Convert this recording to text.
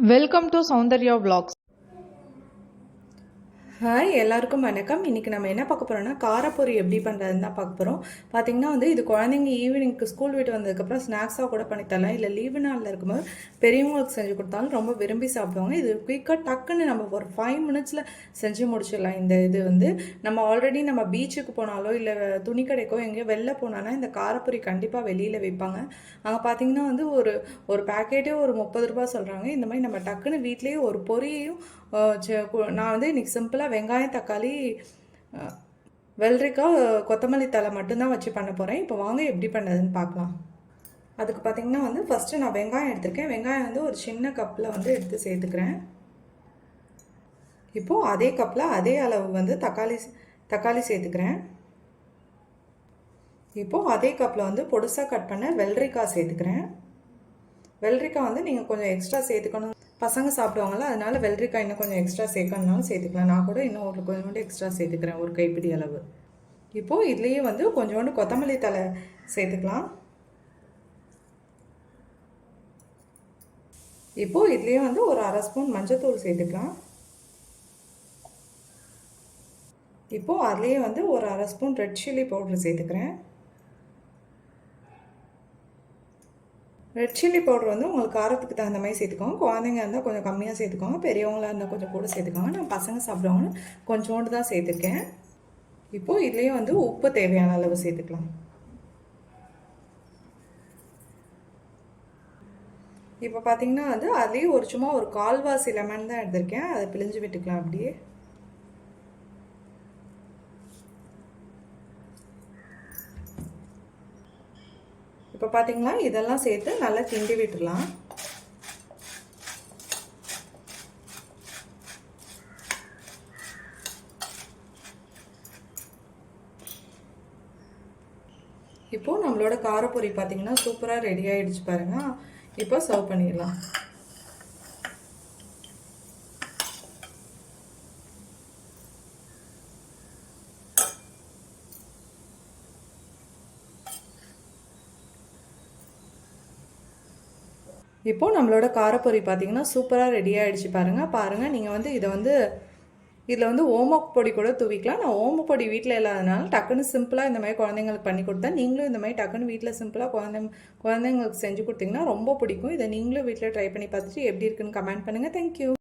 Welcome to Soundarya vlogs. Hi எல்லாருக்கும் வணக்கம். இன்றைக்கி நம்ம என்ன பார்க்க போகிறோம்னா காரப்பொரி எப்படி பண்ணுறதுன்னு தான் பார்க்க போகிறோம். பார்த்திங்கன்னா இது குழந்தைங்க ஈவினிங்க்கு ஸ்கூல் விட்டு வந்ததுக்கப்புறம் ஸ்நாக்ஸாக கூட பண்ணித்தரலாம். இல்லை லீவு நாளில் இருக்கும்போது பெரியவங்களுக்கு செஞ்சு கொடுத்தாலும் ரொம்ப விரும்பி சாப்பிடுவாங்க. இது குயிக்காக டக்குன்னு நம்ம ஒரு 5 மினிட்ஸில் செஞ்சு முடிச்சிடலாம். இது நம்ம ஆல்ரெடி நம்ம பீச்சுக்கு போனாலோ இல்லை துணி கடைக்கோ எங்கேயோ வெளில போனாலும் இந்த காரப்பொரி கண்டிப்பாக வெளியில் வைப்பாங்க. அங்கே பார்த்திங்கன்னா ஒரு பேக்கெட்டே ஒரு 30 ரூபா சொல்கிறாங்க. இந்த மாதிரி நம்ம டக்குன்னு வீட்லேயே ஒரு பொரியையும் நான் இன்றைக்கி சிம்பிளாக வெங்காயம், தக்காளி, வெள்ளரிக்காய், கொத்தமல்லி தழை மட்டும்தான் வச்சு பண்ண போகிறேன். இப்போ வாங்க எப்படி பண்ணுறதுன்னு பார்க்கலாம். அதுக்கு பார்த்திங்கன்னா ஃபஸ்ட்டு நான் வெங்காயம் எடுத்திருக்கேன். வெங்காயம் ஒரு சின்ன கப்பில் எடுத்து சேர்த்துக்கிறேன். இப்போது அதே கப்பில் அதே அளவு தக்காளி சேர்த்துக்கிறேன். இப்போது அதே கப்பில் பொடுசாக கட் பண்ண வெள்ளரிக்காய் சேர்த்துக்கிறேன். வெள்ளரிக்காய் நீங்கள் கொஞ்சம் எக்ஸ்ட்ரா சேர்த்துக்கணும். பசங்க சாப்பிடுவாங்கள்ல, அதனால் வெள்ளரிக்காய் இன்னும் கொஞ்சம் எக்ஸ்ட்ரா சேர்க்கணுனாலும் சேர்த்துக்கலாம். நான் கூட இன்னும் கொஞ்சோண்டு எக்ஸ்ட்ரா சேர்த்துக்கிறேன், ஒரு கைப்பிடி அளவு. இப்போது இதுலேயே கொஞ்சோண்டு கொத்தமல்லி தழை சேர்த்துக்கலாம். இப்போது இதுலேயே ஒரு 1/2 ஸ்பூன் மஞ்சத்தூள் சேர்த்துக்கலாம். இப்போது அதுலேயே ஒரு 1/2 ஸ்பூன் ரெட் சில்லி பவுடர் சேர்த்துக்கிறேன். ரெட் சில்லி பவுடர் உங்களுக்கு காரத்துக்கு தகுந்த மாதிரி சேர்த்துக்கோங்க. குழந்தைங்க இருந்தால் கொஞ்சம் கம்மியாக சேர்த்துக்கோங்க, பெரியவங்களாக இருந்தால் கொஞ்சம் கூட சேர்த்துக்கோங்க. நான் பசங்க சாப்பிடுவாங்கன்னு கொஞ்சோண்டு தான் சேர்த்துருக்கேன். இப்போது இதுலேயும் உப்பு தேவையான அளவு சேர்த்துக்கலாம். இப்போ பார்த்தீங்கன்னா அதுலேயும் சும்மா ஒரு 1/4 லெமன் தான் எடுத்திருக்கேன். அதை பிழிஞ்சு விட்டுக்கலாம் அப்படியே. இப்போ பார்த்தீங்களா, இதெல்லாம் சேர்த்து நல்லா கிண்டி விட்டுடலாம். இப்போது நம்மளோட காரப்பொரி பார்த்தீங்கன்னா சூப்பராக ரெடி ஆகிடுச்சு பாருங்கள். இப்போ சர்வ் பண்ணிடலாம். இப்போது நம்மளோட காரப்பொரி பார்த்திங்கன்னா சூப்பராக ரெடி ஆகிடுச்சு பாருங்கள். நீங்கள் இதில் ஓமப்பொடி கூட தூவிக்கலாம். நான் ஓமப்பொடி வீட்டில் இல்லாதனால டக்குன்னு சிம்பிளாக இந்த மாதிரி குழந்தைங்களுக்கு பண்ணி கொடுத்தேன். நீங்களும் இந்த மாதிரி டக்குன்னு வீட்டில் சிம்பிளாக குழந்தைங்களுக்கு செஞ்சு கொடுத்தீங்கன்னா ரொம்ப பிடிக்கும். இதை நீங்களும் வீட்டில் ட்ரை பண்ணி பார்த்துட்டு எப்படி இருக்குன்னு கமெண்ட் பண்ணுங்கள். தேங்க்யூ.